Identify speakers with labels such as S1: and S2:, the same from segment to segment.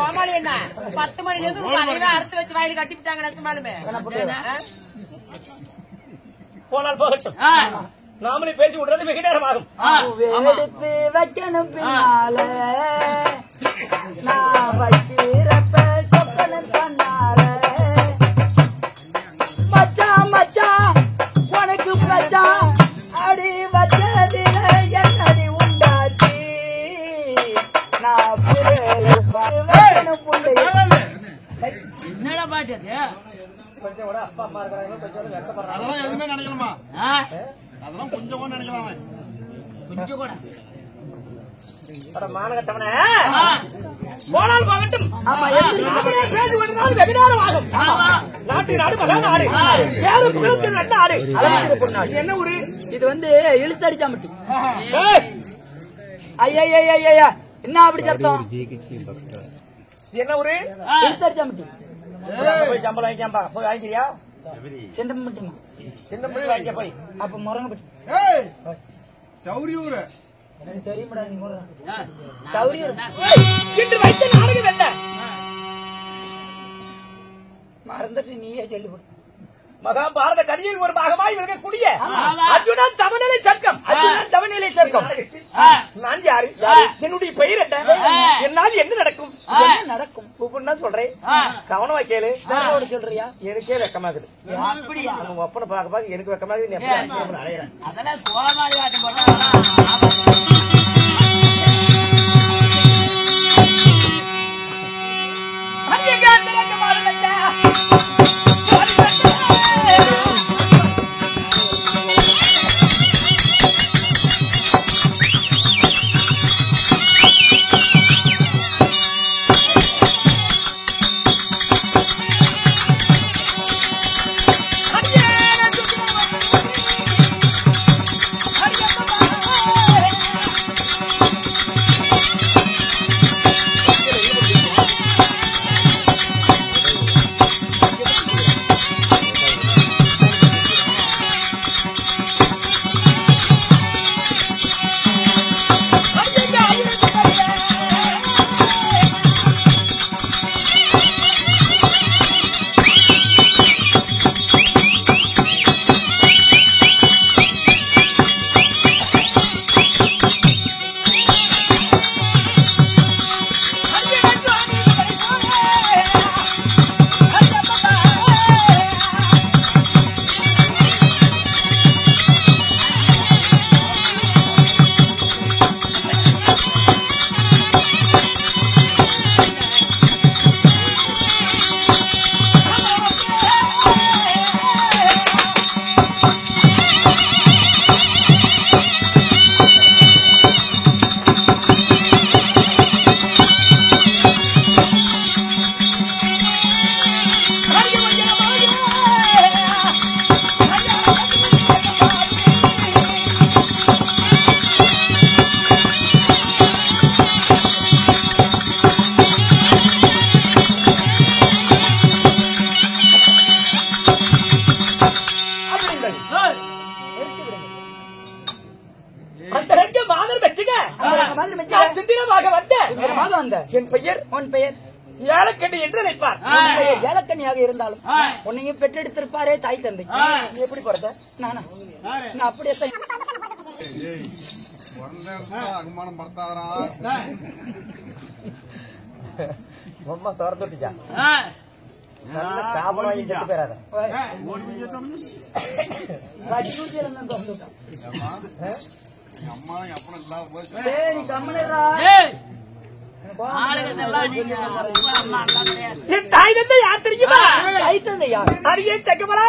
S1: கோமாளி என்ன 10 மணி நேரம் அறுத்து வச்சு வாயில கட்டிவிட்டாங்க நினைச்சுமாலுமே போனால் போகட்டும். நாமளே பேசி விடுறது மிக நேரமாகும்.
S2: எடுத்து வைக்கணும் பின்னால நான் வைக்கிறப்ப சொப்பனம் தன்னால மச்சான் மச்சான் உனக்கு பிரச்சான் அடி வச்சதில என்னடி உண்டாச்சு நான்
S3: என்னடா பாட்டு
S1: கொஞ்சம் கூட அப்பா அம்மா இருக்கிறாங்க கொஞ்சம் வெட்டப்படுறாங்க.
S4: அதெல்லாம் எதுவுமே நினைக்கலாமா? அதெல்லாம் கொஞ்சம் கூட நினைக்கலாமா?
S3: கொஞ்சம் கூட
S1: மானகட்டவனே போனால் போகட்டும். பேசி விடுறால் வெகு நேரம் ஆகும். நாட்டு நாடு மகா நாடு வேறு பிறந்து நல்ல நாடு. என்ன ஊரு
S2: இது? வந்து இழுத்தடிச்சாமட்டி. ஐயா என்ன அப்படி சத்தம்?
S1: என்ன ஊரு?
S2: இழுத்தடிச்சாமட்டி.
S1: போய் சம்பளம் வாங்கிக்காம்பா. போய் வாங்கிக்கிறியா?
S2: செண்டம்பட்டிமா.
S1: சின்ன மொழி வாங்கிக்க போய்.
S2: அப்ப முருங்கப்பட்டி.
S4: சௌரியூர்
S2: தெரியுமாடா நீ சௌரியூர்
S1: இன்று வைத்த நாடகம் என்ன?
S2: மறந்துட்டு நீயே சொல்லி போட்டு.
S1: மகாபாரத கதையில் ஒரு பாகமாய் விளங்கக்கூடிய அர்ஜுனன் தவநிலை சர்க்கம்.
S2: தவநிலை சர்க்கம்.
S1: நான் யாரு? என்னுடைய பெயர் என்ன? என்னால் என்ன நடக்கும்?
S2: என்ன நடக்கும்?
S1: கூப்பிடுனா சொல்றேன், கவனமா கேளு.
S2: சொல்றியா?
S1: எனக்கே வெக்கமாகுது.
S2: அப்படியா?
S1: உங்க ஒப்பனை பார்க்க எனக்கு வெக்கமாகுது. நீ எப்படி அலையிறேன்?
S3: அதெல்லாம் கோமாளி ஆட்டம் போட்டா
S1: என் பெயர்
S2: உன் பெயர்
S1: ஏலக்கண்ணி என்று நினைப்பார்.
S2: ஏலக்கண்ணியாக இருந்தாலும் உன்னையும் பெற்றெடுத்திருப்பாரே தாய் தந்தை. நீ எப்படி பிறந்த? நானா? நான் அப்படியே
S4: அகுமானம் படுத்தாரா?
S1: அம்மா திறந்துட்டா சாப்பிட வாங்கி செத்து போயிடாத.
S4: அம்மா அப்புறம் இல்லாம போய்
S1: என் தாய் தந்தை யார் தெரியுமா?
S2: தாய் தந்தை யார்?
S1: அரியே செக்கமரா.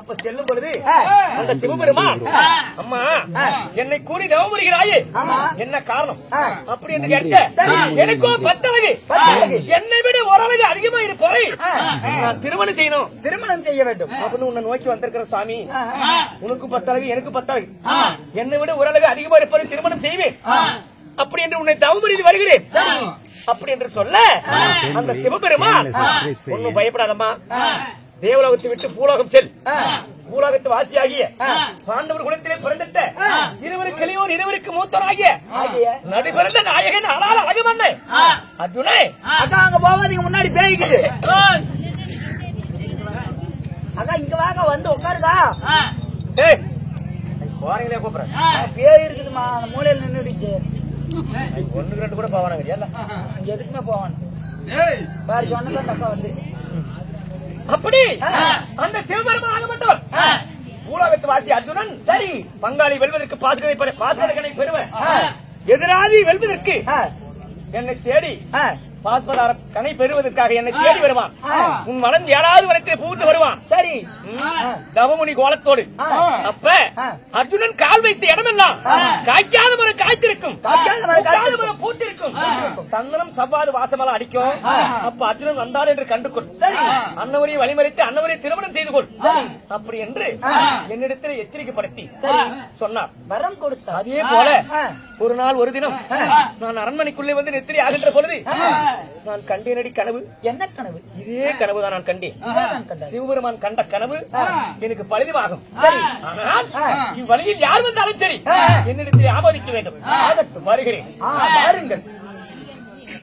S1: அப்ப செல்லும் பொழுது அந்த சிவபெருமான் அம்மா என்னை கூறி நவமுறுகிறாயே என்ன காரணம் அப்படி என்று கேட்க எனக்கோ 10 அழகு என்னை விட ஓரளவு அதிகமா இருப்போரை நான் திருமணம் செய்யணும்
S2: திருமணம் செய்ய வேண்டும்
S1: அப்படின்னு உன்னை நோக்கி வந்திருக்கிற சாமி உனக்கு 10 அழகு எனக்கு 10 அழகு என்னை விட ஓரளவு அதிகமா இருப்போரை திருமணம் செய்வேன் அப்படி என்று உன்னை தவமுறுதி வருகிறேன் அப்படி என்று சொல்ல அந்த சிவபெருமான் ஒன்னும் பயப்படாதம்மா தேவலோகத்தை விட்டு பூலோகம் செல் பூலோகத்து வாசியாகிய பாண்டவர் குலத்திலே பிறந்த இருவருக்கு மூத்தராகிய நடுபிறந்த நாயகன் ஆனால் அழகு மண்ணை அர்ஜுனே
S2: அக்கா அங்க போகாதீங்க முன்னாடி பேய்க்குது அக்கா இங்க வாங்க வந்து உட்காருதா
S1: போறீங்களே கூப்பிடுறேன்
S2: பேய் இருக்குதுமா அந்த மூலையில நின்றுடுச்சு
S1: 1-2 கூட போவானாங்க
S2: இங்க எதுக்குமே போவான் பாரு சொன்னதான் தப்பா வந்து
S1: அப்படி அந்த சிவபெருமான் ஆகப்பட்டவர் பூலோகத்து வாசி அர்ஜுனன் சரி பங்காளி வெல்வதற்கு பாஸ்கரனை பெறுவேன் எதிராளி வெல்வதற்கு என்னை தேடி பாஸ்பதார கனை பெறுவதற்காக என்னை தேடி வருவான் உன் மனம் 7வது வனத்திலே புகுந்து வருவான்
S2: சரி
S1: தவமுனி கோலத்தோடு அப்ப அர்ஜுனன் கால் வைத்த இடமெல்லாம் காய்க்காத மரம் காய்த்திருக்கும் மரம் பூத்திருக்கும் சந்தனம் சவ்வாது வாசமெல்லாம் அடிக்கும் அப்ப அர்ஜுனன் வந்தார் என்று கண்டுகொள் அன்னவரையை வழிமறித்து அன்னவரையை திருமணம் செய்து கொள் அப்படி என்று என்னிடத்தில் எச்சரிக்கைப்படுத்தி சொன்னார்
S2: வரம் கொடுத்தார்
S1: அதே போல ஒரு நாள் ஒரு தினம் நான் அரண்மனைக்குள்ளே வந்து நித்திரை ஆகின்ற பொழுது நான் கண்டேனடி கனவு
S2: என்ன கனவு
S1: இதே கனவுதான் நான் கண்டேன் சிவபெருமான் கண்ட கனவு எனக்கு பழுதுவாகும் ஆனால் இவ்வழியில் யார் வந்தாலும் சரி என்னிடத்தில் ஆபதிக்க வேண்டும் வருகிறேன்
S2: பாருங்கள்